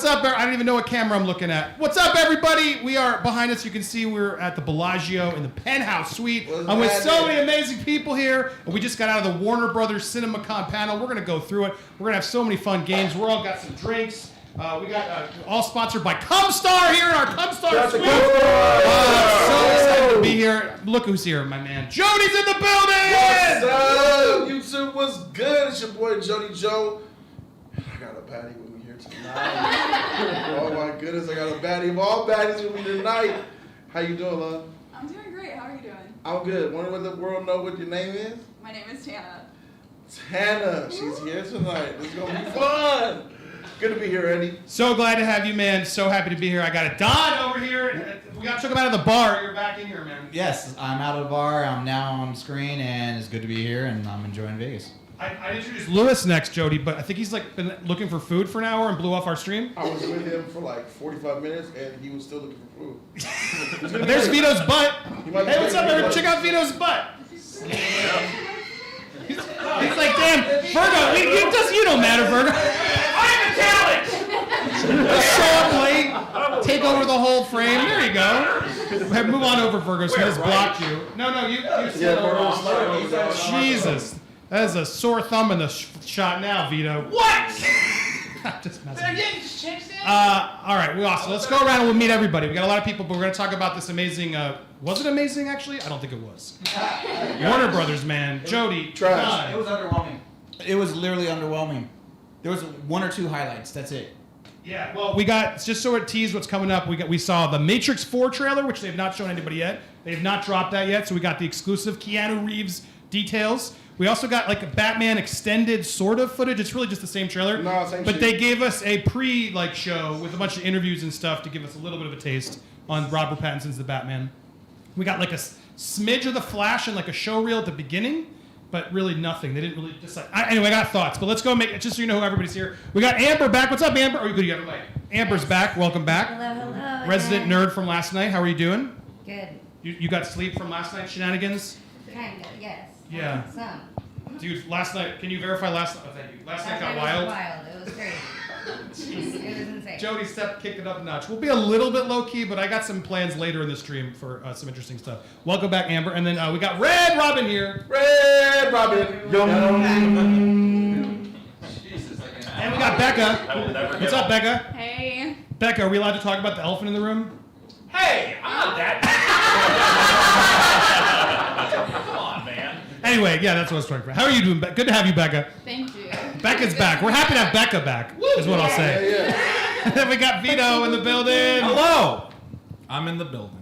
up? I don't even know what camera I'm looking at. What's up, everybody? We are behind us. You can see we're at the Bellagio in the penthouse suite. I'm with so many amazing people here. And we just got out of the Warner Brothers CinemaCon panel. We're going to go through it. We're going to have so many fun games. We're all got some drinks. We got all sponsored by Cumstar here in our Cumstar suite. So excited to be here. Look who's here, my man. Jody's in the building! What's up? YouTube, what's good? It's your boy, Jody Joe. I got a baddie with me here tonight. Oh my goodness, I got a baddie of all baddies with me tonight. How you doing, love? I'm doing great. How are you doing? I'm good. Want to let the world know what your name is? My name is Tana. Tana. She's here tonight. It's going to be fun. Good to be here, Eddie. So glad to have you, man. So happy to be here. I got a Don over here. We got took him out of the bar. You're back in here, man. Yes, I'm out of the bar. I'm now on screen, and it's good to be here, and I'm enjoying Vegas. I introduced Lewis next, Jody, but I think he's like been looking for food for an hour and blew off our stream. I was with him for like 45 minutes, and he was still looking for food. There's Vito's butt. Hey, what's up, everyone? Check out Vito's butt. He's like, damn, Virgo, you don't matter, Virgo. I'm a talent! Show up late, take over the whole frame. There you go. Move on over, Virgo, so he just blocked you. No, you sit over. Jesus. That is a sore thumb in the shot now, Vito. What? I'm just messing. All right, awesome. Let's go around and we'll meet everybody. We got a lot of people, but we're going to talk about this amazing... was it amazing, actually? I don't think it was. Warner Brothers, man. Jody. Trash. It was underwhelming. It was literally underwhelming. There was one or two highlights. That's it. Yeah, well, we got, just so it teased what's coming up, we saw the Matrix 4 trailer, which they've not shown anybody yet. They've not dropped that yet, so we got the exclusive Keanu Reeves details. We also got like a Batman extended sort of footage. It's really just the same trailer. No, same but shit. They gave us a show with a bunch of interviews and stuff to give us a little bit of a taste on Robert Pattinson's The Batman. We got like a smidge of the Flash and like a show reel at the beginning, but really nothing. They didn't really decide. Anyway, I got thoughts, but let's go make it just so you know who everybody's here. We got Amber back. What's up, Amber? Oh, you good? You have a mic. Amber's back. Welcome back. Hello. Resident nerd from last night. How are you doing? Good. You got sleep from last night's shenanigans? Kind of, yes. Yeah. Some. Dude, last night, can you verify last night? Oh, thank you. Last night got It wild. was wild. It was crazy. It was insane. Jody kicked it up a notch. We'll be a little bit low key, but I got some plans later in the stream for some interesting stuff. Welcome back, Amber. And then we got Red Robin here. Red Robin. Jesus, and we got Becca. What's up, Becca? Hey. Becca, are we allowed to talk about the elephant in the room? Hey, I'm not that. Come on, man. Anyway, yeah, that's what I was talking about. How are you doing? Good to have you, Becca. Thank you. Becca's back. We're happy to have Becca back, is what I'll say. Yeah. And then we got Vito in the building. Hello. I'm in the building.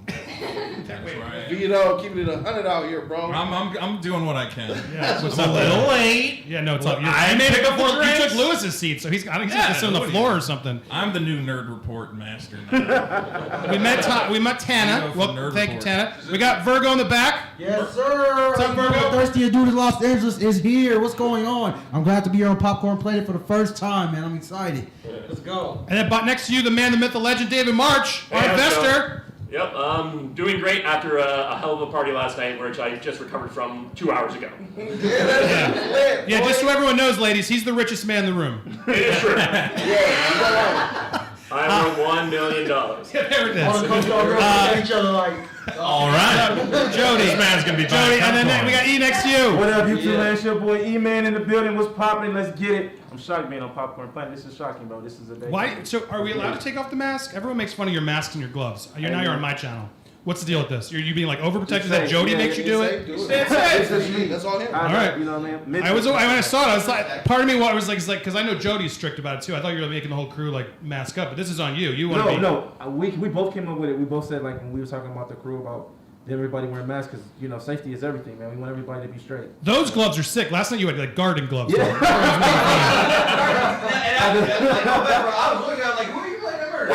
That's right. Vito, keeping it 100 out here, bro. I'm doing what I can. Yeah, what's I'm up, a little Becca? late. Yeah, no, it's up. I made it before You took Lewis's seat, so he's just sitting on the floor or something. I'm the new nerd report master now. We met Tana. Vito Well, from Nerd thank you, Report. Tana. We got Virgo in the back. Yes, sir. What's up, Virgo? Thirsty dude in Los Angeles is here. What's going on? I'm glad to be here on Popcorned Planet for the first time, man. I'm excited. Let's go. And then next to you, the man, the myth, the legend, David March, our investor. Yep, doing great after a hell of a party last night, which I just recovered from 2 hours ago. Yeah, just so everyone knows, ladies, he's the richest man in the room. It is true. I won $1 million. There it All the Cumstar girls look at each other like. All right. Jody. This man's going to be Jody, buying and then Cumstar. we got E next to you. What up, YouTube man? It's your boy E-Man in the building. What's poppin'? Let's get it. I'm shocked being on Popcorn Planet. This is shocking, bro. This is a day. Why? So are we allowed to take off the mask? Everyone makes fun of your masks and your gloves. Now you're on my channel. What's the deal with this? You being like overprotective that Jody makes you do it? That's all him. All right. You know what I mean? When I saw it, I was like, part of me was like, because I know Jody's strict about it too. I thought you were making the whole crew like mask up, but this is on you. You want to be. No. We both came up with it. We both said, like, when we were talking about the crew, about everybody wearing masks, because, you know, safety is everything, man. We want everybody to be straight. Those gloves are sick. Last night you had like garden gloves. I was looking at it like, who are you playing at murder?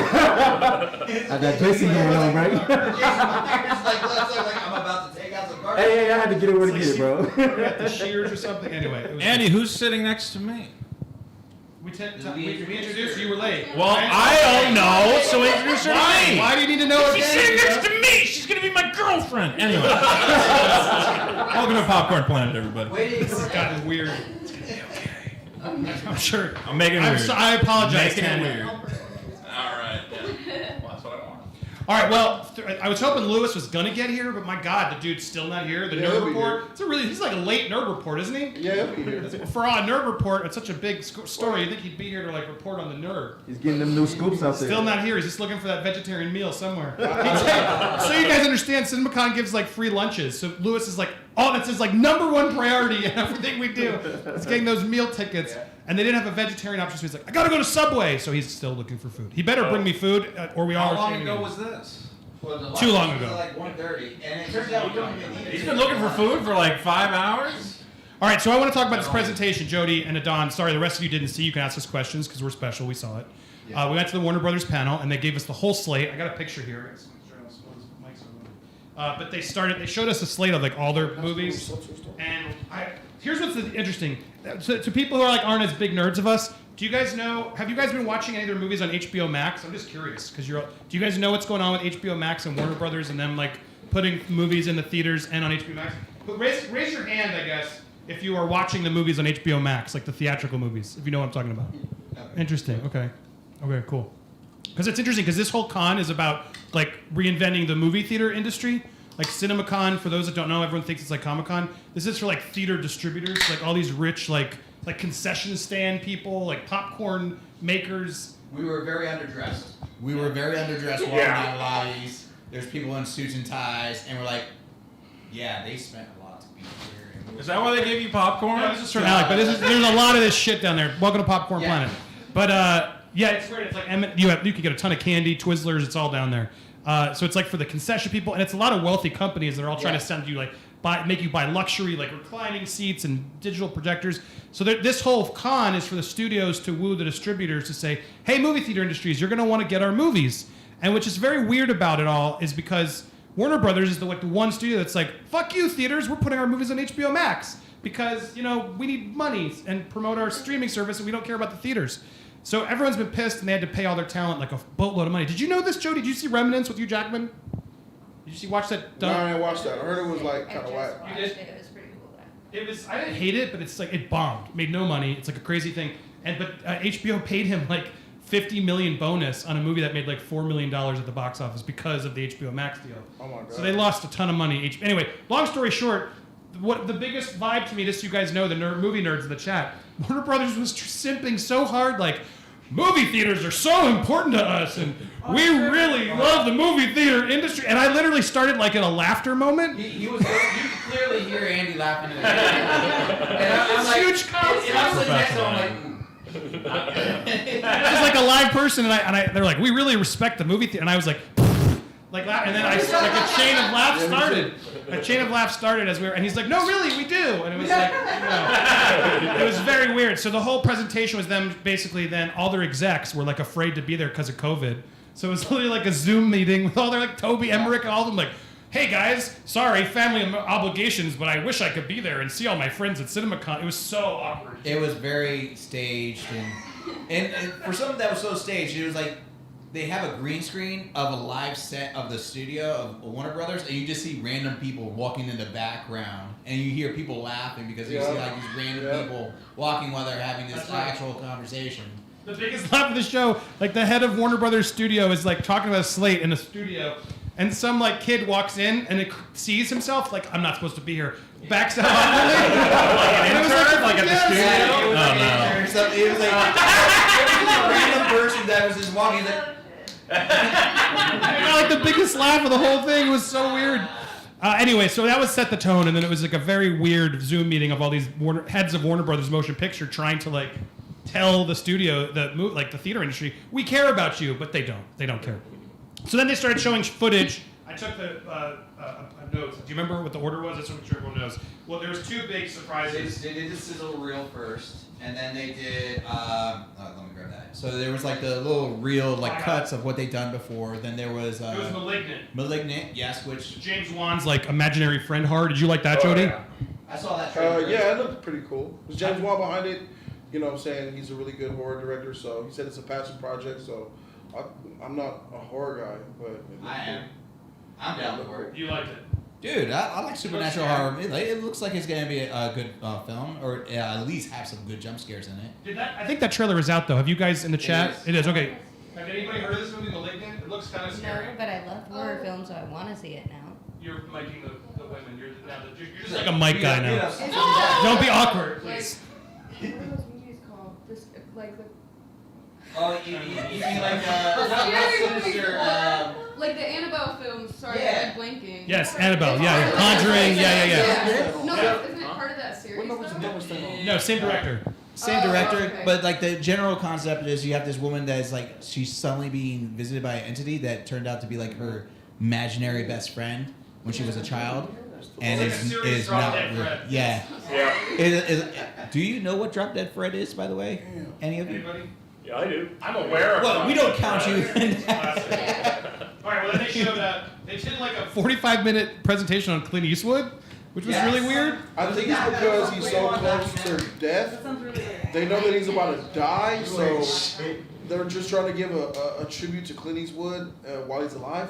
I got Jason going on, right? I'm about to take out some garden. Hey, I had to get it where to get it, bro. The shears or something. Anyway. It was Andy, who's sitting next to me? we introduced you. You were late. Well, I don't know, so introduce her to me. Why do you need to know? She's sitting next to me. She's going to be my girlfriend. Anyway. Welcome to Popcorn Planet, everybody. This has gotten weird. I'm sure. I'm making it weird. I apologize, Making it Ken. weird. All right, well, I was hoping Lewis was gonna get here, but my God, the dude's still not here. The Yeah, Nerd he'll be Report. here. He's like a late Nerd Report, isn't he? Yeah, he'll be here. For a Nerd Report, it's such a big story. You think he'd be here to like report on the nerd? He's getting them new scoops out there. Still not here. He's just looking for that vegetarian meal somewhere. So you guys understand, CinemaCon gives like free lunches. So Lewis is like, oh, that's his like #1 priority in everything we do. It's getting those meal tickets. And they didn't have a vegetarian option, so he's like, I gotta go to Subway. So he's still looking for food. He better bring me food, or we all How are long shaming ago him. was this? Too long ago. Like 1:30, and it turns out we don't even need He's been looking for food for like 5 hours. All right, so I want to talk about this presentation, Jody and Adon. Sorry, the rest of you didn't see. You can ask us questions because we're special. We saw it. We went to the Warner Brothers panel, and they gave us the whole slate. I got a picture here. But they showed us a slate of like all their movies. And here's what's interesting. So, to people who are like aren't as big nerds of us, do you guys know? Have you guys been watching any of their movies on HBO Max? I'm just curious because do you guys know what's going on with HBO Max and Warner Brothers and them like putting movies in the theaters and on HBO Max? But raise your hand, I guess, if you are watching the movies on HBO Max, like the theatrical movies, if you know what I'm talking about. Interesting. Okay, cool. Because it's interesting because this whole con is about like reinventing the movie theater industry. Like CinemaCon, for those that don't know, everyone thinks it's like Comic-Con. This is for like theater distributors, like all these rich like concession stand people, like popcorn makers. We were very underdressed. Walking down lobbies. There's people in suits and ties, and we're like, yeah, they spent a lot to be here. Is that why they gave you popcorn? No, this is from Alec, but there's a lot of this shit down there. Welcome to Popcorn Planet. But yeah, it's great. It's like you can get a ton of candy, Twizzlers. It's all down there. So it's like for the concession people, and it's a lot of wealthy companies that are all trying to send you like make you buy luxury like reclining seats and digital projectors. So this whole con is for the studios to woo the distributors to say, hey, movie theater industries, you're going to want to get our movies. And which is very weird about it all is because Warner Brothers is the one studio that's like, fuck you theaters, we're putting our movies on HBO Max because we need money and promote our streaming service and we don't care about the theaters. So everyone's been pissed and they had to pay all their talent like a boatload of money. Did you know this, Joe? Did you see Remnants with Hugh Jackman? Did you watch that? No, I didn't watch that. I heard it was like I kind of just whack. watched it. It was pretty cool though. I didn't hate it, but it's like it bombed. Made no money. It's like a crazy thing. But HBO paid him like $50 million bonus on a movie that made like $4 million at the box office because of the HBO Max deal. Oh my God. So they lost a ton of money. Anyway, long story short, what the biggest vibe to me, just so you guys know, the movie nerds in the chat, Warner Brothers was simping so hard, like, movie theaters are so important to us, and we really love the movie theater industry. And I literally started like in a laughter moment. You could clearly hear Andy laughing. And I'm like, Huge concept. and I'm sitting next to him Just like a live person, and they're like, we really respect the movie theater, and I was like that, and then like a chain of laughs started. A chain of laughs started as we were, and he's like, no, really, we do, and it was like, it was very weird. So the whole presentation was them basically. Then all their execs were like afraid to be there because of COVID. So it was literally like a Zoom meeting with all their like Toby Emmerich and all of them like, hey guys, sorry, family obligations, but I wish I could be there and see all my friends at CinemaCon. It was so awkward. It was very staged, and for something that was so staged, it was like they have a green screen of a live set of the studio of Warner Brothers, and you just see random people walking in the background, and you hear people laughing because you see like these random people walking while they're having this actual conversation. The biggest laugh of the show, like the head of Warner Brothers studio is like talking about a slate in a studio, and some like kid walks in and it sees himself like, I'm not supposed to be here, backs out awkwardly. Like at the studio? Yeah, it was like an intern or something. It was like a random person that was just walking like. I got like the biggest laugh of the whole thing. It was so weird. Anyway, so that was set the tone, and then it was like a very weird Zoom meeting of all these heads of Warner Brothers Motion Picture trying to like tell the studio, the theater industry, we care about you, but they don't. They don't care. So then they started showing footage. I took the notes. Do you remember what the order was? That's what sure everyone knows. Well, there was two big surprises. They did the sizzle reel first, and then they did. Let me grab that. So there was like the little reel like cuts of what they'd done before. Then there was. It was Malignant. Malignant, yes. Which James Wan's like imaginary friend horror. Did you like that, Jody? Yeah. I saw that trailer. Yeah, it looked pretty cool. There's James Wan behind it. You know what I'm saying? He's a really good horror director, so he said it's a passion project, so I'm not a horror guy, but... I am. I'm down for it. You liked it? Dude, I like supernatural horror. It looks like it's going to be a good film, or at least have some good jump scares in it. I think that trailer is out, though. Have you guys in the chat? is. It is, okay. Have anybody heard of this movie, Malignant? It looks kind of No, scary. but I love horror films, so I want to see it now. You're miking the women. You're just like a mic guy now. Oh! Don't be awkward, please. What are those movies called? This, like the Oh, you mean like like the Annabelle films. Sorry, Yeah. I'm blanking. Yes, Annabelle. Yeah, Conjuring. Yeah. No, isn't it part of that series? though? No, same director. Same Oh, director, okay. but like the general concept is you have this woman that is like she's suddenly being visited by an entity that turned out to be like her imaginary best friend when she was a child, and It's like a serious is Drop not Dead real. Fred. Yeah. Yeah. Do you know what Drop Dead Fred is, by the way? Any of you? Anybody? Yeah, I do. I'm aware of. Well, we don't count you. All right. Well, then they showed they did like a 45-minute presentation on Clint Eastwood, which was really weird. I think it's because he's so close to death. They know that he's about to die, so they're just trying to give a tribute to Clint Eastwood while he's alive.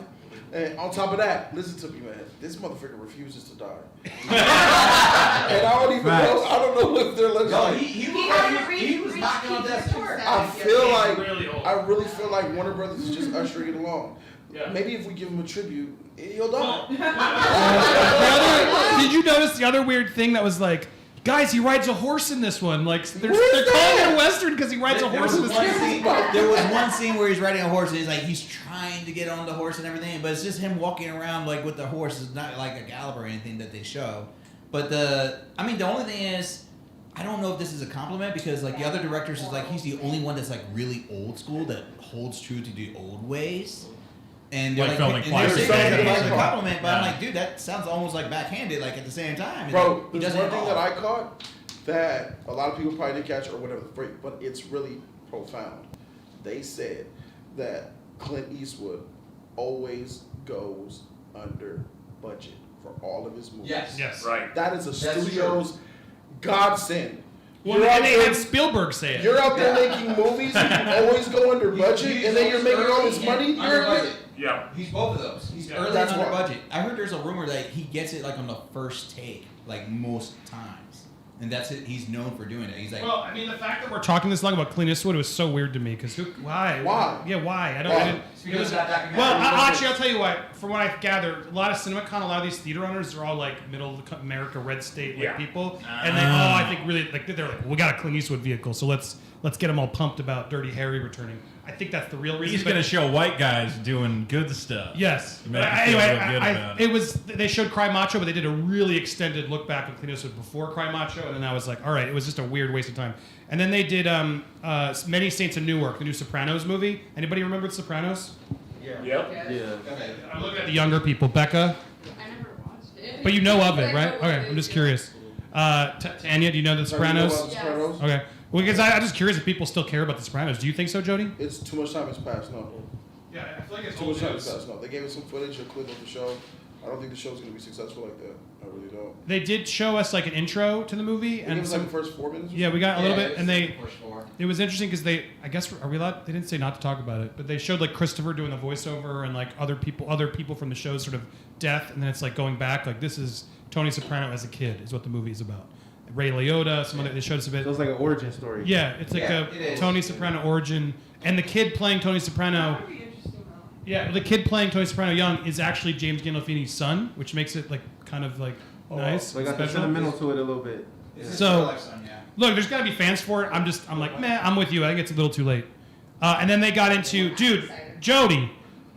And on top of that, listen to me, man. This motherfucker refuses to die. And I don't even know. I don't know if they're looking like. He was knocking on death's door. I feel like really old. I really feel like Warner Brothers is just ushering it along. Yeah. Maybe if we give him a tribute, he'll die. Did you notice the other weird thing that was like, guys, he rides a horse in this one. Like they're calling it a western because he rides a horse in this one. There was one scene where he's riding a horse and he's trying to get on the horse and everything, but it's just him walking around like with the horse. It's not like a gallop or anything that they show. But the only thing is, I don't know if this is a compliment because like the other directors is like he's the only one that's like really old school that holds true to the old ways. And they're Like filming and they're classics. saying that as a Yeah. compliment, but I'm like, dude, that sounds almost like backhanded. Like at the same time, It's Bro, like, he there's does one it thing all. that I caught that a lot of people probably didn't catch or whatever, but it's really profound. They said that Clint Eastwood always goes under budget for all of his movies. Yes. Right. That is a That's studio's godsend. Well, You're out and they there- had Spielberg say it. You're out there making movies and you always go under budget, and then you're making all this money. Under You're budget. Yeah. He's both of those. He's Yeah. early That's and under why. budget. I heard there's a rumor that he gets it like on the first take, like most times, and that's it. He's known for doing it. He's like, Well, I mean, the fact that we're talking this long about Clint Eastwood was so weird to me because why? Why? Yeah, why? I don't. Why? I didn't, It's because of that documentary. well, actually, I'll tell you what. From what I've gathered, a lot of CinemaCon, a lot of these theater owners are all like middle America, red state like Yeah. people, and they all I think really like they're like, we got a Clint Eastwood vehicle, so let's get them all pumped about Dirty Harry returning. I think that's the real reason. He's but- going to show white guys doing good stuff. Yes. Make But you feel anyway, real good about it was they showed Cry Macho, but they did a really extended look back of Clint Eastwood before Cry Macho, and then I was like, all right, it was just a weird waste of time. And then they did Many Saints of Newark, the new Sopranos movie. Anybody remember The Sopranos? Yep. Yeah. I'm looking at the younger people, Becca, I never watched it. but you know of it, I right? know what Okay, it I'm is, just yeah. curious. Tanya, do you know The Like, you know Sopranos? about The Sopranos? Okay. Well, because I'm just curious if people still care about The Sopranos. Do you think so, Jody? It's too much time has passed. No, Yeah, I feel like it's too much time has passed. No, they gave us some footage, a clip of the show. I don't think the show's gonna be successful like that. I really don't. They did show us like an intro to the movie, They gave and us like some. the first 4 minutes. or Yeah, we got a little Yeah, bit, it's and they. push for. It was interesting because I guess, are we allowed? They didn't say not to talk about it, but they showed like Christopher doing the voiceover and like other people from the show's sort of death, and then it's like going back, like this is Tony Soprano as a kid is what the movie is about. Ray Liotta, some other, they showed us a bit. So it's like an origin story. Yeah, it's like Yeah, it a is. Tony Soprano origin, and the kid playing Tony Soprano. That would be interesting though. Yeah, the kid playing Tony Soprano young is actually James Gandolfini's son, which makes it like kind of like nice, So I got the special. sentimental to it a little bit. So- Look, there's got to be fans for it. I'm like, man, I'm with you. I think it's a little too late. And then they got into, dude, Jody,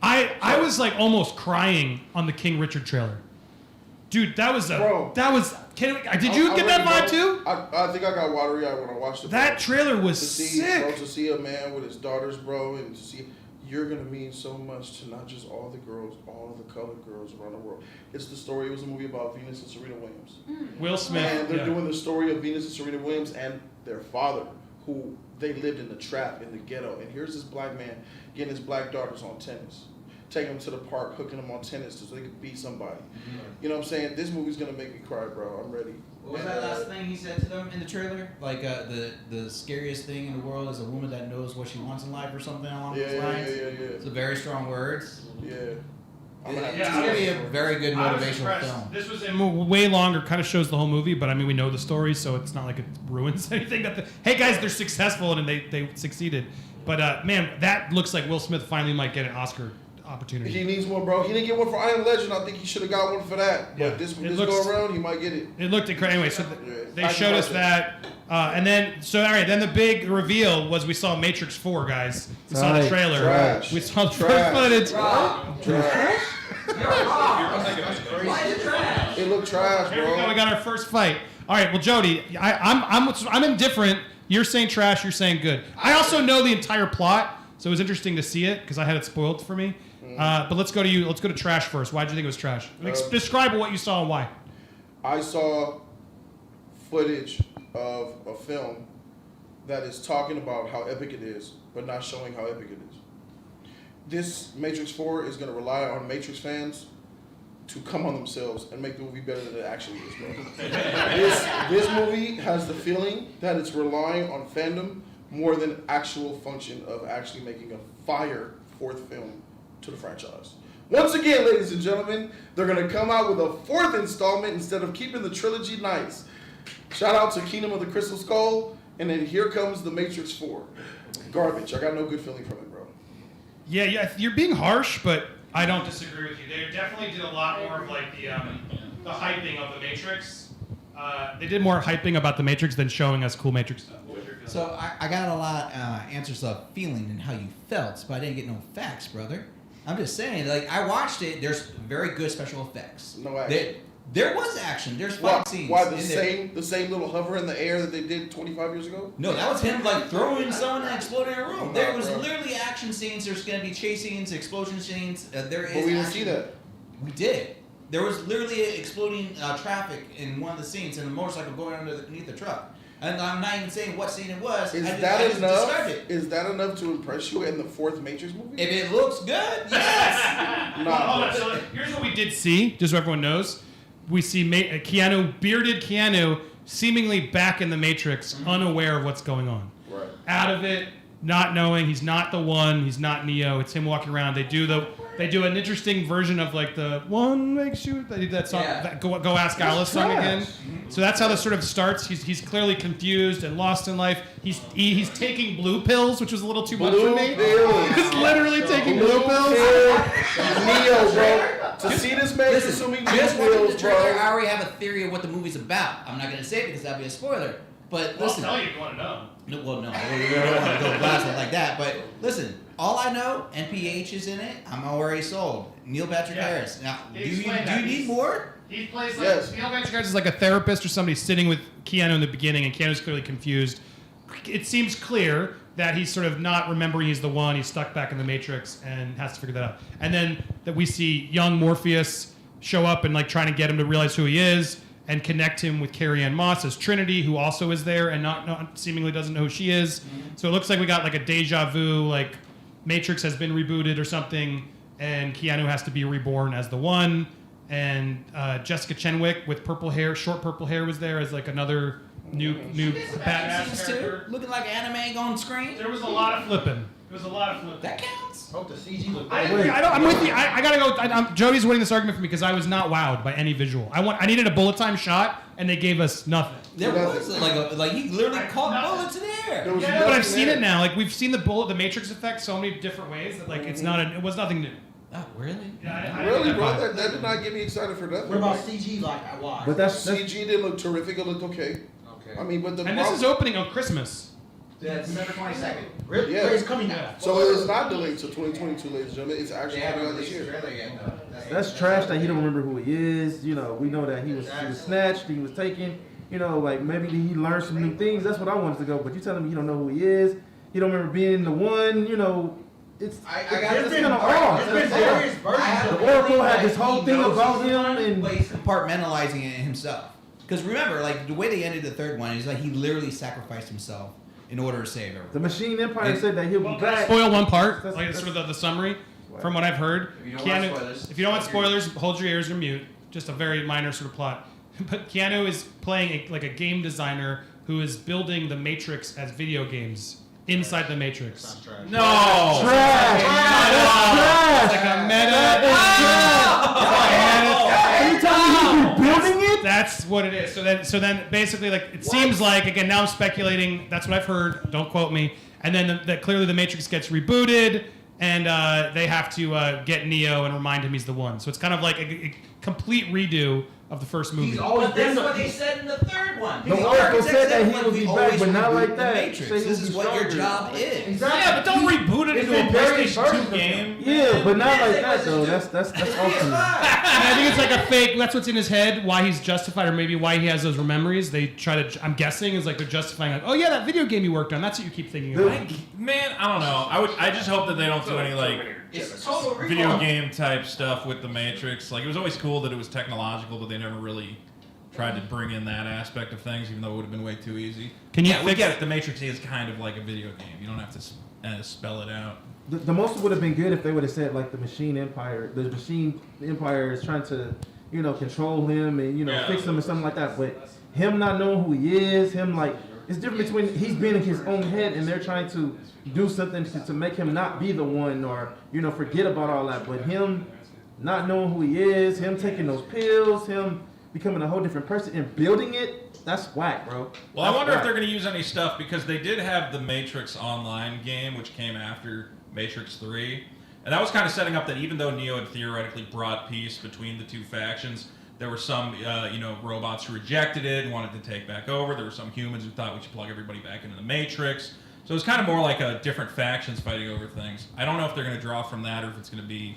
I was like almost crying on the King Richard trailer. Dude, did you get that vibe too? I think I got watery eyed when I watched it. That trailer was to see, bro, sick. to see a man with his daughters, bro, and to see you're gonna mean so much to not just all the girls, all of the colored girls around the world. It's the story. It was a movie about Venus and Serena Williams, Will Smith. and they're yeah. doing the story of Venus and Serena Williams and their father, who they lived in the trap in the ghetto. And here's this black man getting his black daughters on tennis, taking them to the park, hooking them on tennis so they could be somebody. You know what I'm saying? This movie's gonna make me cry, bro. I'm ready. What was that last thing he said to them in the trailer? Like the scariest thing in the world is a woman that knows what she wants in life or something along Yeah, those yeah, lines. yeah, yeah, It's a very strong words. yeah. It's Yeah, gonna be a very good I was motivational impressed. film. This was way longer, kind of shows the whole movie, but I mean, we know the story, so it's not like it ruins anything. Hey guys, they're successful and they succeeded. But man, that looks like Will Smith finally might get an Oscar opportunity. He needs one, bro. He didn't get one for I Am Legend. I think he should have got one for that. Yeah. But this It go looks- around, he might get it. It looked incredible. Anyway, so they I showed us can that, and then then the big reveal was we saw Matrix 4, guys. We saw the Right. trailer. Trash. We saw the Trash. footage. Trash. It looked trash, Here we go. We bro. got our first fight. All right. Well, Jody, I'm indifferent. You're saying trash. You're saying good. I also know the entire plot, so it was interesting to see it because I had it spoiled for me. But let's go to you. Let's go to trash first. Why did you think it was trash? Describe what you saw and why. I saw footage of a film that is talking about how epic it is, but not showing how epic it is. This Matrix 4 is going to rely on Matrix fans to come on themselves and make the movie better than it actually is, bro. This movie has the feeling that it's relying on fandom more than actual function of actually making a fire fourth film to the franchise. Once again, ladies and gentlemen, they're going to come out with a fourth installment instead of keeping the trilogy nice. Shout out to Kingdom of the Crystal Skull, and then here comes the Matrix 4. Garbage. I got no good feeling from it, bro. Yeah, you're being harsh, but I don't disagree with you. They definitely did a lot more of like the hyping of the Matrix. They did more hyping about the Matrix than showing us cool Matrix stuff. What was your feeling? So I got a lot answers of feeling and how you felt, but I didn't get no facts, brother. I'm just saying, like, I watched it. There's very good special effects. No action. There was action. There's fight scenes. Why in there. the same little hover in the air that they did 25 years ago? No, that was him like throwing someone and exploding a room. No, There was bro. literally action scenes. There's going to be chase scenes, explosion scenes. There is. But we didn't action. see that. We did. There was literally exploding traffic in one of the scenes and a motorcycle going underneath the truck. And I'm not even saying what scene it was. Is I that just described enough? it. Is that enough to impress you in the fourth Matrix movie? If it looks good, yes. Hold on, so here's what we did see, just so everyone knows. We see bearded Keanu, seemingly back in the Matrix, unaware of what's going on. Right. Out of it, not knowing he's not the one, he's not Neo. It's him walking around. They do an interesting version of like the one makes you. They did that song. Yeah. That Go Ask Alice song again. So that's how this sort of starts. He's clearly confused and lost in life. He's taking blue pills, which was a little too much for me. He's literally taking blue pills. Neo, bro. To see this man consuming blue Just watching the pills, trailer, bro. I already have a theory of what the movie's about. I'm not going to say it because that'd be a spoiler. But listen. I'll tell you if you want to know. No, well, no, we don't want to go blast it like that. But listen, all I know, NPH is in it. I'm already sold. Neil Patrick Harris. Now, do you need more? He plays like Yes. Neil Patrick Harris is like a therapist or somebody sitting with Keanu in the beginning, and Keanu's clearly confused. It seems clear that he's sort of not remembering he's the one. He's stuck back in the Matrix and has to figure that out. And then that we see young Morpheus show up and like trying to get him to realize who he is and connect him with Carrie-Anne Moss as Trinity, who also is there and not seemingly doesn't know who she is. So it looks like we got like a deja vu, like Matrix has been rebooted or something, and Keanu has to be reborn as the one. And Jessica Chenwick with purple hair, short purple hair, was there as like another new badass Scenes character. too, looking like anime on screen. There was a lot of flipping. That counts. Hope the CG looked I agree. I'm with you. I gotta go. Jody's winning this argument for me because I was not wowed by any visual. I needed a bullet time shot, and they gave us nothing. There was like he literally caught bullets in the air. There was Yeah, but I've nothing seen there. it now. Like we've seen the Matrix effect so many different ways that like it was nothing new. Oh, really? Yeah, I Really, get bro? that vibe. That did not get me excited for nothing. What about CG? Like, why? But that's CG didn't look terrific. It looked okay. Okay. I mean, but the And this is opening on Christmas. That's December 22nd. Really? Yeah. It's coming out. So it is not delayed to 2022, ladies and gentlemen. It's actually coming out this year. That's trash that he don't remember who he is. You know, we know that he was snatched, he was taken. You know, like maybe he learned some new things. That's what I wanted to go. But you telling me you don't know who he is. You don't remember being the one. You know, it's There's been kind of off. various versions of The Oracle had this whole thing about him, and But he's compartmentalizing it himself. Because remember, like the way they ended the third one is like he literally sacrificed himself in order to save everyone. the Machine Empire said that he'll be back. Spoil one part, That's- like sort of the summary from what I've heard. If you don't want spoilers, if you don't want spoilers, hold your ears or mute. Just a very minor sort of plot. But Keanu is playing like a game designer who is building the Matrix as video games inside the Matrix. No, Trash! It's like a meta. Are you telling me he's building it? That's what it is. So then basically, like it seems like again. Now I'm speculating. That's what I've heard. Don't quote me. And then that clearly the Matrix gets rebooted, and they have to get Neo and remind him he's the one. So it's kind of like a complete redo of the first movie. He's always But been that's the. what they said in the third one. The The Oracle architect said that he "Look, would we be always back, but not reboot like the that. Matrix. Say he This would is be what your stronger." job is. Exactly. Yeah, but don't reboot it It's into a been various PlayStation versions 2 of game. Yeah, but not Yeah, like they that was though. just- That's It's awesome. And I think it's like a fake. That's what's in his head. Why he's justified, or maybe why he has those memories. They try to. I'm guessing is like they're justifying. Like, oh yeah, that video game you worked on. That's what you keep thinking The- about. Man, I don't know. I just hope that they don't do any like It's total video recall. game type stuff with the Matrix. Like it was always cool that it was technological, but they never really tried to bring in that aspect of things, even though it would have been way too easy. Can you Yeah, we fix- get it. The Matrix is kind of like a video game. You don't have to spell it out. The most would have been good if they would have said like the machine empire is trying to, control him and fix him or something like that. But him not knowing who he is, him like it's different between he's been in his own head and they're trying to do something to make him not be the one or forget about all that. But him not knowing who he is, him taking those pills, him becoming a whole different person and building it, that's whack, bro. Well, I That's wonder if whack. they're going to use any stuff because they did have the Matrix Online game, which came after Matrix 3. And that was kind of setting up that even though Neo had theoretically brought peace between the two factions, there were some, robots who rejected it and wanted to take back over. There were some humans who thought we should plug everybody back into the Matrix. So it's kind of more like a different factions fighting over things. I don't know if they're going to draw from that or if it's going to be...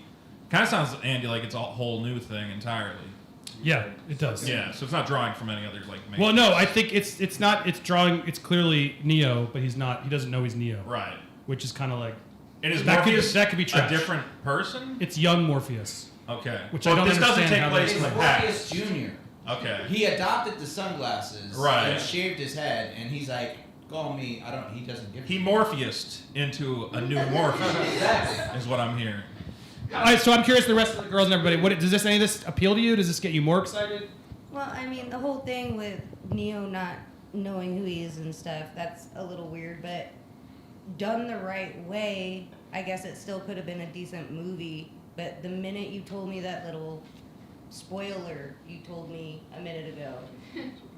Kind of sounds, Andy, like it's a whole new thing entirely. Yeah, it does. Yeah, so it's not drawing from any other like. Matrix. Well, no, I think it's not. It's drawing. It's clearly Neo, but he's not. He doesn't know he's Neo. Right. Which is kind of like. And is that Morpheus could be trash. a different person? It's young Morpheus. Okay. Which well, I don't this doesn't understand take how place that's in the like- Morpheus past. Jr. Okay. He adopted the sunglasses Right. and shaved his head, and he's like, call me. He doesn't give. He Morpheused into a new Morpheus. Exactly. Is what I'm hearing. All right, so I'm curious, the rest of the girls and everybody, does any of this appeal to you? Does this get you more excited? Well, I mean, the whole thing with Neo not knowing who he is and stuff, that's a little weird, but done the right way, I guess it still could have been a decent movie. But the minute you told me that little spoiler you told me a minute ago,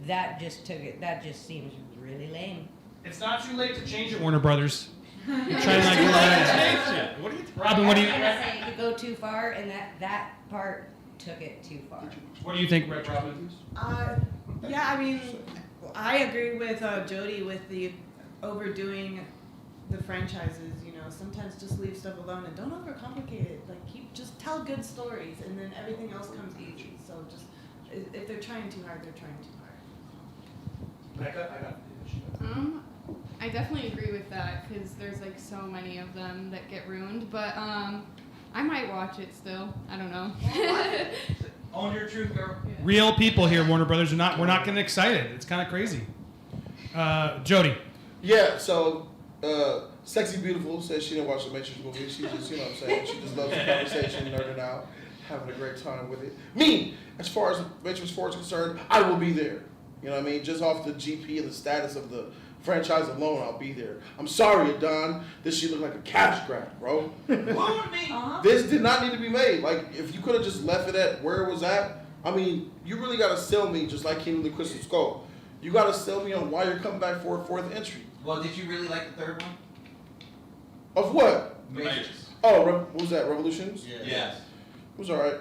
that just seems really lame. It's not too late to change it, Warner Brothers. You're trying to What do you? Robin, what do you? I'm not saying to go too far, and that part took it too far. What do you think, Robin? Yeah, I mean, I agree with Jody with the overdoing the franchises. Sometimes just leave stuff alone and don't overcomplicate it. Like just tell good stories, and then everything else comes easy. So just if they're trying too hard, they're trying too hard. I definitely agree with that because there's like so many of them that get ruined. But I might watch it still. I don't know. Own your truth, girl. Real people here, Warner Brothers. We're not getting excited. It's kind of crazy. Jody. Yeah, so Sexy Beautiful says she didn't watch the Matrix movie. She just, you know what I'm saying, she just loves the conversation, nerding out, having a great time with it. Me, as far as Matrix 4 is concerned, I will be there. You know what I mean? Just off the GP and the status of the franchise alone, I'll be there. I'm sorry, Adon. This shit look like a cash grab, bro. This did not need to be made. Like, if you could have just left it at where it was at, I mean, you really got to sell me just like King of the Crystal Skull. You got to sell me on why you're coming back for a fourth entry. Well, did you really like the third one? Of what? Matrix. Oh, what was that, Revolutions? Yes. It was alright.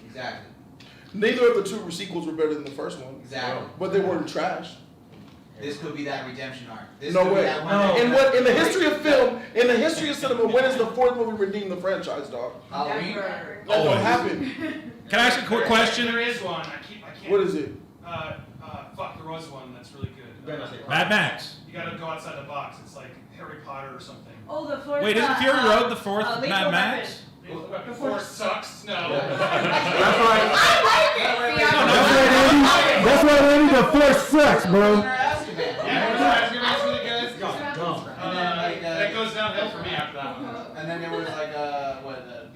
Exactly. Neither of the two sequels were better than the first one. Exactly. But they weren't trash. This could be that redemption arc. This No could way. Be that one In the history of film, in the history of cinema, when has the fourth movie redeemed the franchise, dog? Halloween. That don't happen. Can I ask a quick question? There is one. I can't. What is it? There was one that's really good. Mad Max. You gotta go outside the box. It's like Harry Potter or something. Oh, the fourth. Wait, isn't Fury Road the fourth Lethal Mad Max? The fourth sucks. No. That's right. I like it. That's right, Andy. The force sucks, bro. That goes downhill for me after that one. And then there was like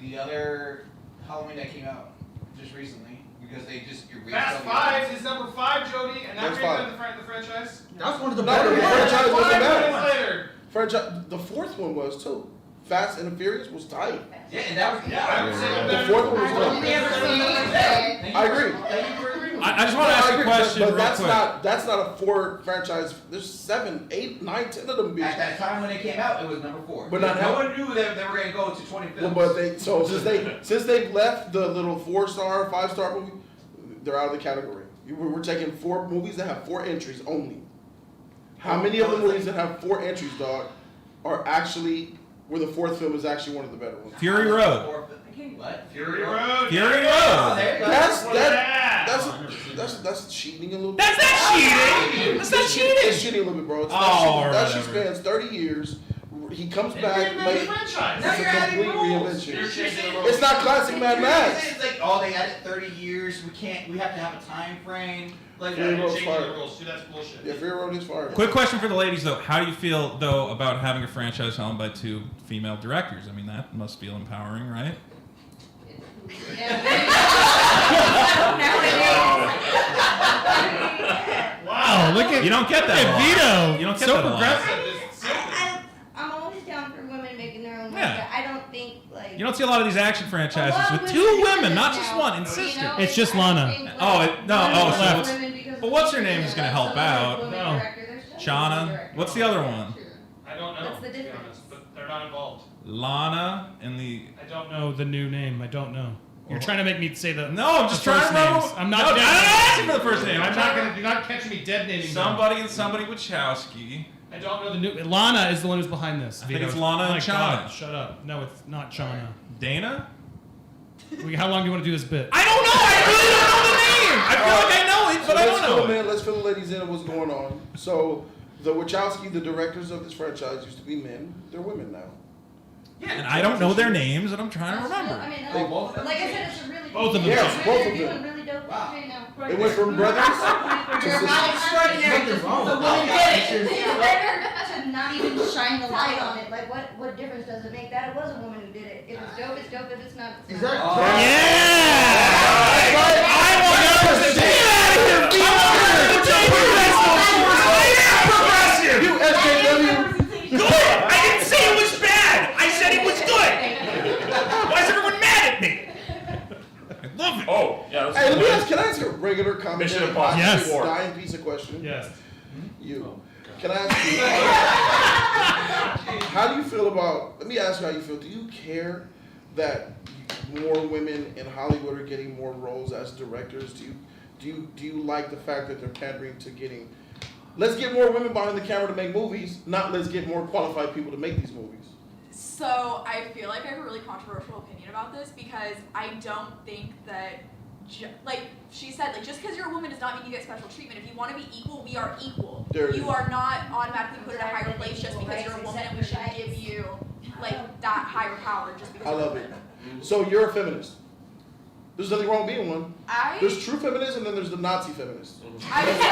the other Halloween that came out just recently because they just erased. Fast Five is number 5, Jody, and now That's we're five. going to the franchise. That's one of the No, better the ones. franchise wasn't 5 bad. minutes later. Franchise, the fourth one was too. Fast and the Furious was tight. Yeah, and that was I would say The fourth one was I've only dope. ever seen it. I agree. Thank you for agreeing with I just want to ask a question But real that's quick. that's not a 4 franchise. There's 7, 8, 9, 10 of them. At that time when they came out, it was number 4. But not no one knew that they were going to go to 20 films. Well, but since they've left the little 4-star, 5-star movie, they're out of the category. We're taking 4 movies that have 4 entries only. How many of the movies that have 4 entries, dog, are actually where the 4th film is actually one of the better ones? Fury Road. What? Fury Road. Fury Road. Oh, there you go. That's cheating a little bit. That's not cheating. That's not cheating. It's cheating a little bit, bro. It's Oh, not cheating. That shit whatever. spans 30 years. He comes It's back a new late. franchise. It's a complete reinvention. You're changing the rules. It's not classic Mad Max. It's like, oh, they added 30 years. We have to have a time frame. Like, Yeah, Fury you're Road's changing fire. the rules. See, that's bullshit. Yeah, Fury Road is fire. Quick question for the ladies, though. How do you feel, though, about having a franchise helmed by 2 female directors? I mean, that must feel empowering, right? Wow, look at You don't get that a lot. Vito. You don't get so that a lot. progressive. I'm always down for women making their own movies. Yeah. I don't think like. You don't see a lot of these action A franchises lot of with women 2 do women, this not just now, one, and you sister. know? It's just I don't Lana. think, like, Oh, women left. are women because But of what's her the name is gonna like, help someone out? like women No. director, there's so many Shauna. directors. What's the other one? I don't know. What's the to be difference? honest, but they're not involved. Lana and the. I don't know. No, the new name. I don't know. You're trying to make me say the No, I'm just the trying first to remember. names. I'm not. No, dead I'm not naming. asking for the first name. I'm not gonna. You're not catching me dead naming. them. Somebody and somebody Wachowski. I don't know The new Lana is the one who's behind this. I think Vito. it's Lana Oh my and God, Shauna. shut up. No, it's not Shauna. Dana? How long do you want to do this bit? I don't know. I really don't know the name. I feel like I know it, but I let's don't fill know them it. in. Let's fill the ladies in on what's going on. So, the Wachowski, the directors of this franchise, used to be men. They're women now. Yeah, and I don't know their names, and I'm trying to I remember. mean, Oh, both of them? like I said, it's a really Both of them. Yes, They're both of doing them. really dope Wow. things right now. It went from brothers to You're sisters. not extraordinary. Nothing wrong with The woman that. did it. It's better to not even shine the light on it. Like, what difference does it make that it was a woman who did it? If it's dope, it's dope. If it's not, it's not. Oh. Yeah! I want to get out of here, progressive. You SJW. Good. I didn't say it was bad. I said it was good. Why is everyone mad at me? I love it. Oh, yeah. That's Hey, let me good. ask. Can I ask a regular comment? Mission Impossible. Yes. Dying piece of question. Yes. You. Can I ask you? How do you feel about? Let me ask you how you feel. Do you care that more women in Hollywood are getting more roles as directors? Do you like the fact that they're pandering to getting? Let's get more women behind the camera to make movies, not let's get more qualified people to make these movies. So I feel like I have a really controversial opinion about this because I don't think that, like she said, like just because you're a woman does not mean you get special treatment. If you want to be equal, we are equal. There You are not automatically put in a higher place just because you're a woman and we should give you like that higher power just because I you're a love woman. it. So you're a feminist. There's nothing wrong with being one. There's true feminists and then there's the Nazi feminists. I would say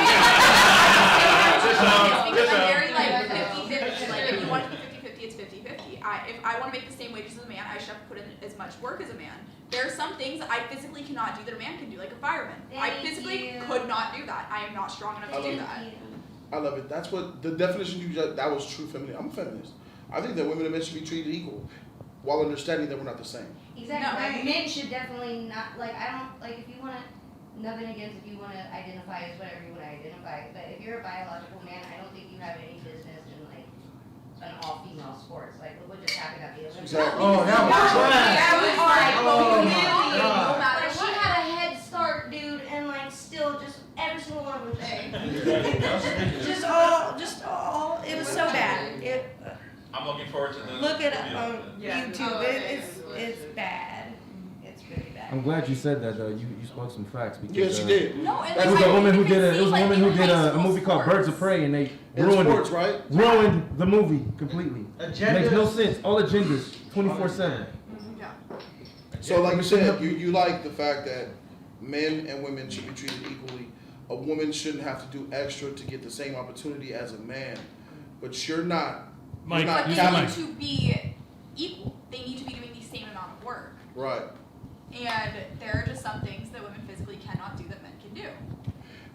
it's because I'm very like 50-50. Like if you want it to be 50-50, it's 50-50. If I want to make the same wages as a man, I should have to put in as much work as a man. There are some things that I physically cannot do that a man can do, like a fireman. I physically could not do that. I am not strong enough to do that. I love it. That's what the definition you just, that was true feminism. I'm a feminist. I think that women and men should be treated equal while understanding that we're not the same. Exactly. No. Like, men should definitely not, like, I don't, like, if you want to, nothing against if you want to identify as whatever you want to identify, but if you're a biological man, I don't think you have any business in, like, an all-female sports. Like, look what just happened at the Olympics. Exactly. Oh, that was trash. That was like, Oh, my really, God. like, she had a head start, dude, and, like, still just every single one of them just all, it was so bad. I'm looking forward to the. Look it up on Yeah. YouTube. Oh, It's bad. It's really bad. I'm glad you said that though. You spoke some facts because Yes, you did. No, and It was like, a woman who you can did a. It see, was a like, woman who in did high a school movie called sports. Birds of Prey, and they In ruined sports, it. right? Ruined the movie completely. Agendas. Makes no sense. All agendas, 24/7. Yeah. So like you said, you like the fact that men and women should be treated equally. A woman shouldn't have to do extra to get the same opportunity as a man. But you're not. Mike, you're not But they counting. need to be equal. They need to be doing the same amount of work. Right. And there are just some things that women physically cannot do that men can do.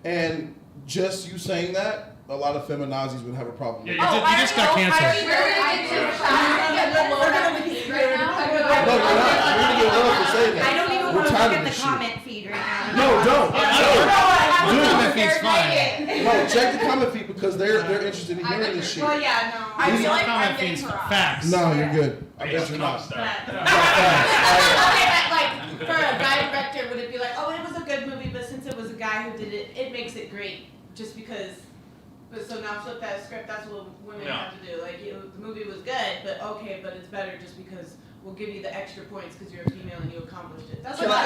And just you saying that, a lot of feminazis would have a problem with. Yeah, you just got canceled. No, you're not. You're gonna get love for saying that. I don't even We're want to tired look of at the this shit. comment feed right now. No, don't. Comment feed's fine. No, check the comment feed because they're interested in hearing this shit. Well, yeah, no. I feel like Comment I'm getting feed's harassed. facts. No, you're good. I bet you're not. Okay, but like for a guy director, would it be like, oh, it was a good movie, but since it was a guy who did it, it makes it great just because. But so now flip that script. That's what women have to do. Like the movie was good, but okay, but it's better just because we'll give you the extra points because you're a female and you accomplished it. That's That's like,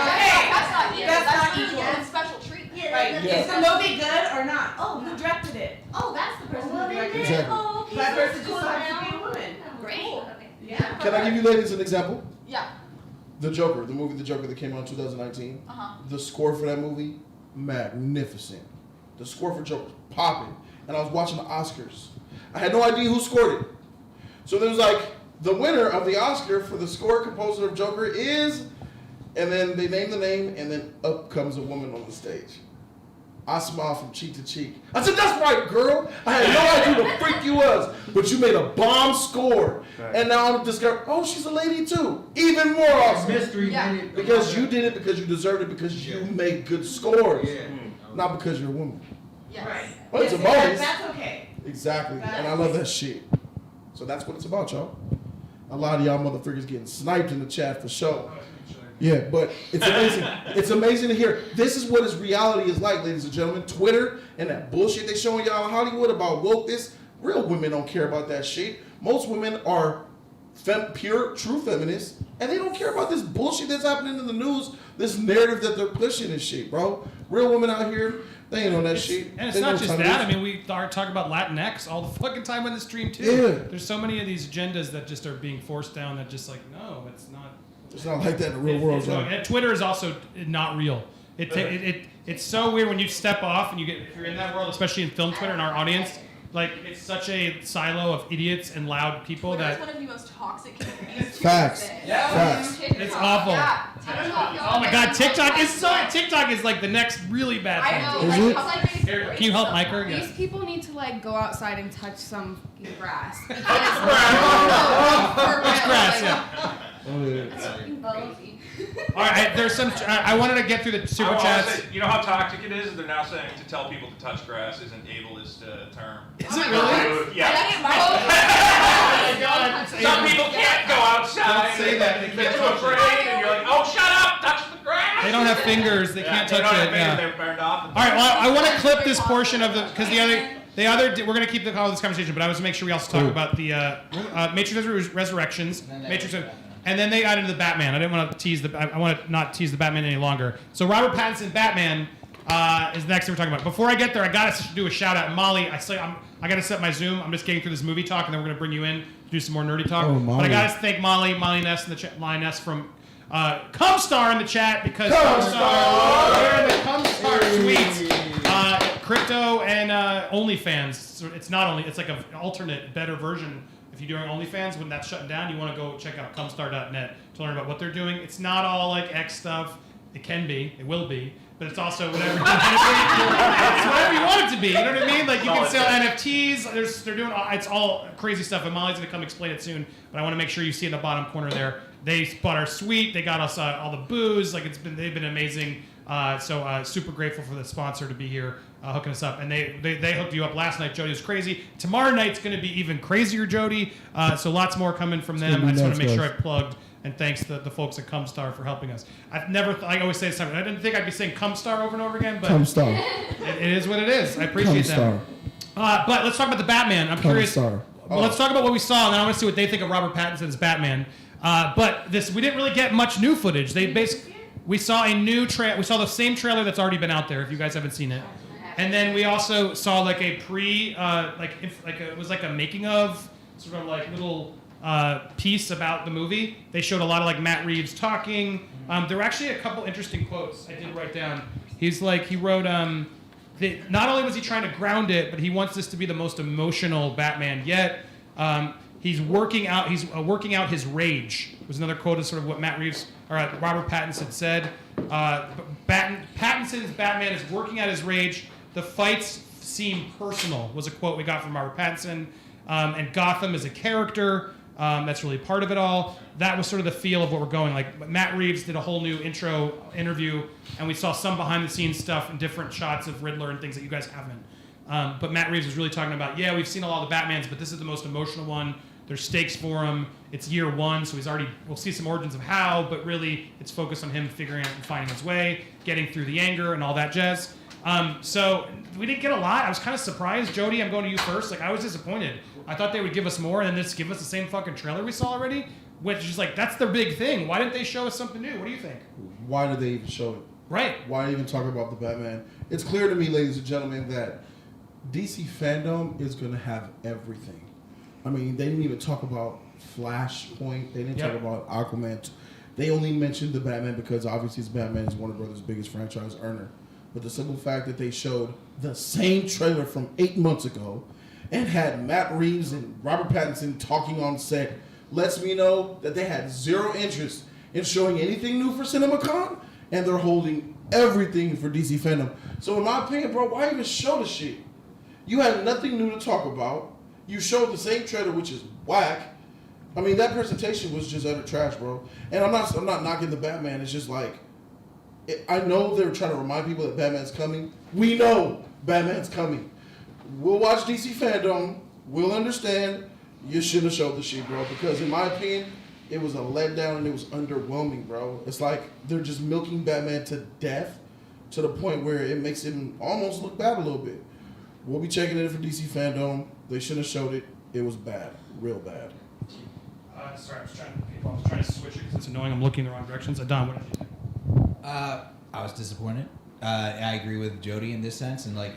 not equal. That's not equal. equal. It's special treatment. Right. Is the movie good or not? Oh, who directed it? Oh, that's the person who directed it. Exactly. Oh, okay. That so person it's just cool happens to be a now. woman. Great. Okay. Yeah. Can I give you ladies an example? Yeah. The Joker, the movie The Joker that came out in 2019. The score for that movie, magnificent. The score for Joker, popping. And I was watching the Oscars. I had no idea who scored it. So there was like, the winner of the Oscar for the score composer of Joker is, and then they name the name, and then up comes a woman on the stage. I smiled from cheek to cheek. I said, that's right, girl. I had no idea who the freak you was, but you made a bomb score. Right. And now I'm discovering, oh, she's a lady too. Even more awesome. Mystery. Yeah. Because you did it, because you deserved it, because you made good scores. Not because you're a woman. Yes. Right. Well, it's a Yes, bonus. That's okay. Exactly. And I love that shit. So that's what it's about, y'all. A lot of y'all motherfuckers getting sniped in the chat for sure. Yeah, but it's amazing. It's amazing to hear. This is what his reality is like, ladies and gentlemen. Twitter and that bullshit they showing y'all in Hollywood about woke this. Real women don't care about that shit. Most women are pure, true feminists, and they don't care about this bullshit that's happening in the news, this narrative that they're pushing and shit, bro. Real women out here, they ain't on that shit. And it's They not know just time that. is. I mean, we are talking about Latinx all the fucking time on the stream too. Yeah. There's so many of these agendas that just are being forced down that just like, no, it's not. It's not like that in the real world, It's John. and Twitter is also not real. It's so weird when you step off and you get, if you're in that world, especially in film Twitter and our audience, like it's such a silo of idiots and loud people Twitter is that one of the most toxic communities. Facts. Yeah. Facts. it's awful. Yeah. I don't know if y'all Oh my god, TikTok is like the next really bad I thing. know. Is Like, it? Here, can you help Mike her? These Yeah. people need to like go outside and touch some grass. Because It's grass, yeah. All right, there's some. I wanted to get through the super chats. You know how toxic it is? They're now saying to tell people to touch grass is an ableist term. Is it really? Yeah. Oh my god. Some people can't go outside. Don't say that. They They're can't too touch it. afraid, and you're like, oh, shut up, touch the grass. They don't have fingers. They can't touch it. Yeah. They're burned off. All right. Well, I want to clip this portion of the because the other we're going to keep all this conversation, but I was to make sure we also talk about the Matrix Resurrections, Matrix, and then they got into the Batman. I didn't want to tease I want to not tease the Batman any longer. So Robert Pattinson Batman is the next thing we're talking about. Before I get there, I got to do a shout out. Molly, I got to set my Zoom. I'm just getting through this movie talk, and then we're going to bring you in to do some more nerdy talk. Oh, but Molly. I got to thank Molly Ness in the chat, Molly Ness from Cumstar in the chat because they're in the Cumstar tweets. Crypto and OnlyFans. So it's not only, it's like an alternate, better version. If you're doing OnlyFans, when that's shutting down, you want to go check out Cumstar.net to learn about what they're doing. It's not all like X stuff. It can be, it will be, but it's also whatever. It's whatever you want it to be. You know what I mean? Like you can sell NFTs. They're doing. It's all crazy stuff. And Molly's gonna come explain it soon. But I want to make sure you see in the bottom corner there. They bought our suite. They got us all the booze. Like they've been amazing. So super grateful for the sponsor to be here hooking us up. And they hooked you up last night. Jody was crazy. Tomorrow night's going to be even crazier, Jody. So lots more coming from them. I just want to make sure I plugged. And thanks to the folks at Cumstar for helping us. I always say this time. I didn't think I'd be saying Cumstar over and over again, but Cumstar. it is what it is. I appreciate that. But let's talk about the Batman. I'm curious. Cumstar. Well, let's talk about what we saw, and then I want to see what they think of Robert Pattinson's Batman. But we didn't really get much new footage. We saw a new we saw the same trailer that's already been out there. If you guys haven't seen it, and then we also saw like a it was like a making of sort of like little piece about the movie. They showed a lot of like Matt Reeves talking. There were actually a couple interesting quotes I did write down. He wrote not only was he trying to ground it, but he wants this to be the most emotional Batman yet. He's working out his rage. Was another quote of sort of what Robert Pattinson said. Pattinson's Batman is working out his rage. The fights seem personal. Was a quote we got from Robert Pattinson. And Gotham is a character. That's really part of it all. That was sort of the feel of what we're going. Like Matt Reeves did a whole new intro interview, and we saw some behind-the-scenes stuff and different shots of Riddler and things that you guys haven't. But Matt Reeves was really talking about, yeah, we've seen a lot of the Batmans, but this is the most emotional one. There's stakes for him. It's year one, so we'll see some origins of how, but really it's focused on him figuring out and finding his way, getting through the anger and all that jazz. So we didn't get a lot. I was kind of surprised. Jody, I'm going to you first. Like, I was disappointed. I thought they would give us more and then just give us the same fucking trailer we saw already, which is like, that's their big thing. Why didn't they show us something new? What do you think? Why did they even show it? Right. Why even talk about the Batman? It's clear to me, ladies and gentlemen, that DC fandom is going to have everything. I mean, they didn't even talk about Flashpoint. They didn't talk about Aquaman. They only mentioned the Batman because obviously Batman is Warner Brothers' biggest franchise earner. But the simple fact that they showed the same trailer from 8 months ago and had Matt Reeves and Robert Pattinson talking on set lets me know that they had zero interest in showing anything new for CinemaCon, and they're holding everything for DC fandom. So in my opinion, bro, why even show the shit? You had nothing new to talk about. You showed the same trailer, which is whack. I mean, that presentation was just utter trash, bro. And I'm not knocking the Batman. It's just like, I know they're trying to remind people that Batman's coming. We know Batman's coming. We'll watch DC fandom. We'll understand. You shouldn't have showed the shit, bro. Because in my opinion, it was a letdown and it was underwhelming, bro. It's like they're just milking Batman to death to the point where it makes him almost look bad a little bit. We'll be checking it for DC fandom. They shouldn't have showed it. It was bad. Real bad. Sorry, I was trying to switch it because it's annoying. I'm looking in the wrong directions. Don, what did you think? I was disappointed. I agree with Jody in this sense, and like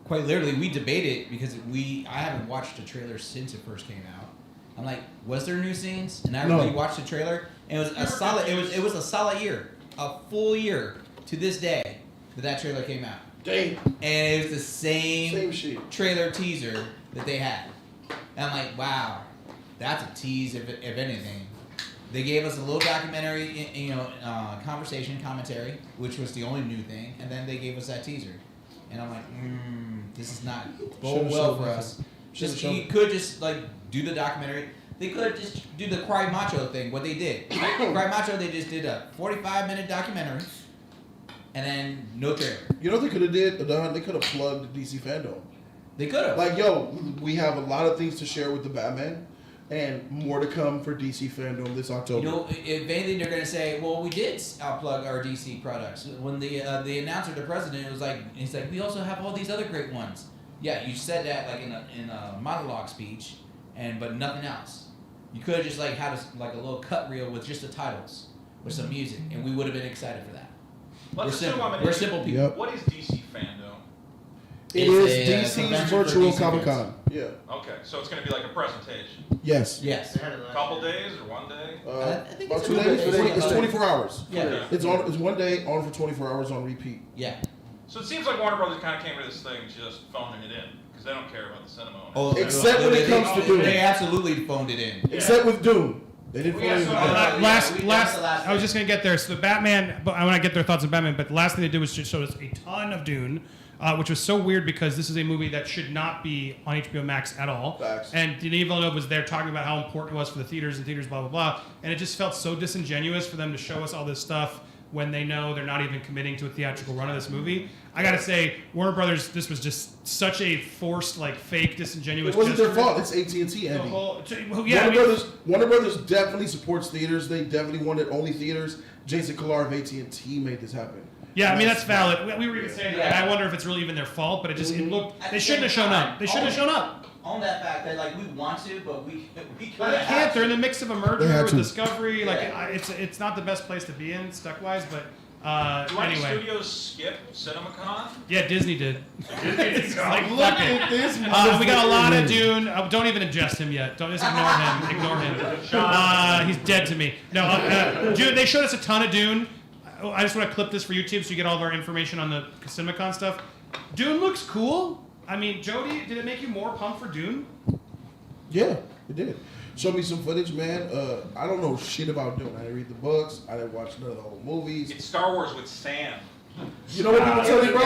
quite literally, we debated because I haven't watched the trailer since it first came out. I'm like, was there new scenes? And I really watched the trailer, and it was a solid. It was a solid year, a full year to this day that trailer came out. Dang. And it was the same trailer teaser that they had. And I'm like, wow, that's a tease if anything. They gave us a little documentary, conversation, commentary, which was the only new thing, and then they gave us that teaser. And I'm like, this is not bode well for us. You could just like do the documentary. They could just do the Cry Macho thing, what they did. Cry Macho, they just did a 45-minute documentary, and then no trailer. You know what they could have did? They could have plugged DC fandom. They could have. Like, yo, we have a lot of things to share with the Batman, and more to come for DC fandom this October. You know, if anything, they're going to say, well, we did outplug our DC products. When the announcer, the president, was like, he's like, we also have all these other great ones. Yeah, you said that like in a monologue speech, but nothing else. You could have just like had a little cut reel with just the titles with some music, and we would have been excited for that. We're simple people. Yep. What is DC fandom? It is DC's virtual Comic-Con. Yeah. Okay, so it's going to be like a presentation. Yes. Yes. A couple days or 1 day? I think about it's 2 days. It's 24 hours. Yeah. It's 1 day on for 24 hours on repeat. Yeah. So it seems like Warner Brothers kind of came to this thing just phoning it in because they don't care about the cinema. Oh, except when it comes to Dune. They absolutely phoned it in. Except with Dune. They didn't phone it in. I was just going to get there. So the Batman, but I want to get their thoughts on Batman, but the last thing they did was just show us a ton of Dune. Which was so weird because this is a movie that should not be on HBO Max at all. Facts. And Denis Villeneuve was there talking about how important it was for the theaters, blah, blah, blah. And it just felt so disingenuous for them to show us all this stuff when they know they're not even committing to a theatrical run of this movie. I gotta say, Warner Brothers, this was just such a forced, like, fake, disingenuous It wasn't their gesture. fault. It's AT&T, Andy. Warner Brothers definitely supports theaters. They definitely wanted only theaters. Jason Kilar of AT&T made this happen. Yeah, I mean, that's valid. We were even saying that, and I wonder if it's really even their fault, but it looked, they shouldn't have shown up. They shouldn't have shown up. On that fact that, like, we want to, but we Well, they can't. They're in the mix of a merger with Discovery. Like, Yeah. it's not the best place to be in, stuck-wise, but Do any anyway. studios skip CinemaCon? Yeah, Disney did. It's like, look fuck at it. this We got a lot of motherfucker. Dune. Don't even ingest him yet. Don't just ignore him. He's dead to me. No, Dune. They showed us a ton of Dune. I just want to clip this for YouTube so you get all of our information on the CinemaCon stuff. Dune looks cool. I mean, Jody, did it make you more pumped for Dune? Yeah, it did. Show me some footage, man. I don't know shit about Dune. I didn't read the books. I didn't watch none of the whole movies. It's Star Wars with Sam. You know what people tell me, bro?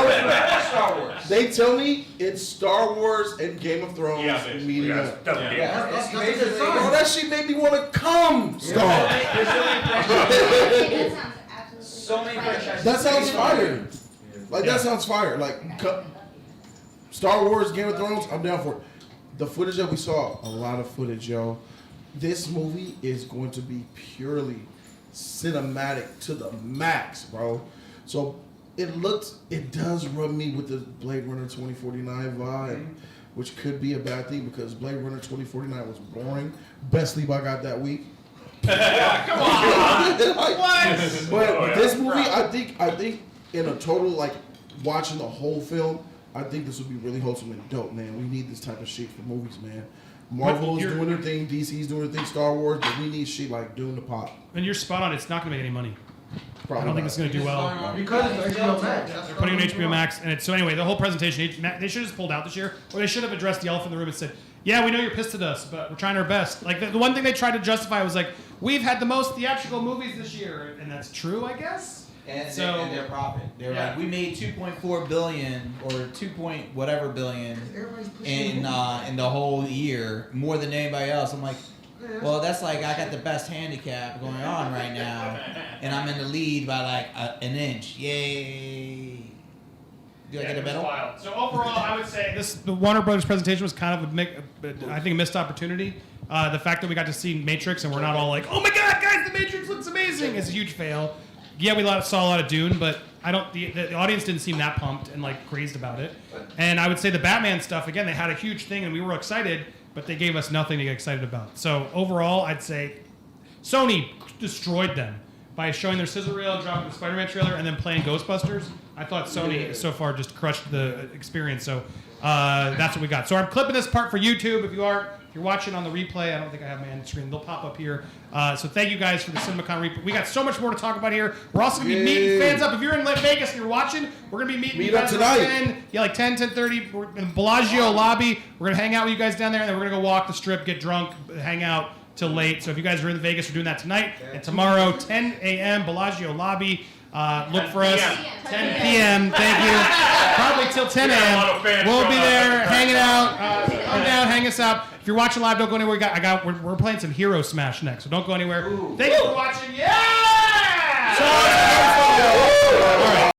Star Wars. They tell me it's Star Wars and Game of Thrones Yeah, bitch. meeting Yeah, up. that's Yeah. yeah. That's a good Bro, sign. that shit made me want to come, Star. That sounds absolutely So many franchises. That sounds fire. Like, that sounds fire. Like, Star Wars, Game of Thrones, I'm down for it. The footage that we saw, a lot of footage, yo. This movie is going to be purely cinematic to the max, bro. So, it does rub me with the Blade Runner 2049 vibe, which could be a bad thing because Blade Runner 2049 was boring. Best sleep I got that week. Come on. What? But this movie, I think in a total, like, watching the whole film, I think this would be really wholesome and dope, man. We need this type of shit for movies, man. Marvel is doing their thing, DC's doing their thing, Star Wars, but we need shit like Dune to pop. And you're spot on. It's not going to make any money. Probably I don't think not. it's going to do well. Because it's HBO Max. They're putting it on HBO Max, and so anyway, the whole presentation, they should have just pulled out this year, or they should have addressed the elephant in the room and said, "Yeah, we know you're pissed at us, but we're trying our best." Like the one thing they tried to justify was like, "We've had the most theatrical movies this year," and that's true, I guess. And, So- and their profit. They're Yeah. like, we made 2.4 billion or 2 point whatever billion Everybody's pushing in the whole year, more than anybody else. I'm like, well, that's like I got the best handicap going on right now, and I'm in the lead by like an inch. Yay! Do I get a medal? So overall, I would say the Warner Brothers presentation was kind of I think a missed opportunity. The fact that we got to see Matrix and we're not all like, "Oh my God, guys, the Matrix looks amazing!" is a huge fail. Yeah, we saw a lot of Dune, but I don't. The audience didn't seem that pumped and like crazed about it. And I would say the Batman stuff again. They had a huge thing and we were excited, but they gave us nothing to get excited about. So overall, I'd say Sony destroyed them by showing their sizzle reel, dropping the Spider-Man trailer, and then playing Ghostbusters. I thought Sony so far just crushed the experience. So that's what we got. So I'm clipping this part for YouTube. If you're watching on the replay, I don't think I have my end screen. They'll pop up here. So thank you guys for the CinemaCon replay. We got so much more to talk about here. We're also going to be meeting fans up. If you're in Vegas and you're watching, we're going to be meeting you guys tonight. at 10. Yeah, like 10:30. We're in Bellagio lobby. We're going to hang out with you guys down there, and then we're going to go walk the strip, get drunk, hang out till late. So if you guys are in Vegas, we're doing that tonight. And tomorrow, 10 a.m., Bellagio lobby. Look for us. 10 p.m. Thank you. Probably till 10 a.m. We'll be there hanging out. Come down, hang us out. If you're watching live, don't go anywhere. We're playing some Hero Smash next, so don't go anywhere. Thank you for watching. Yeah!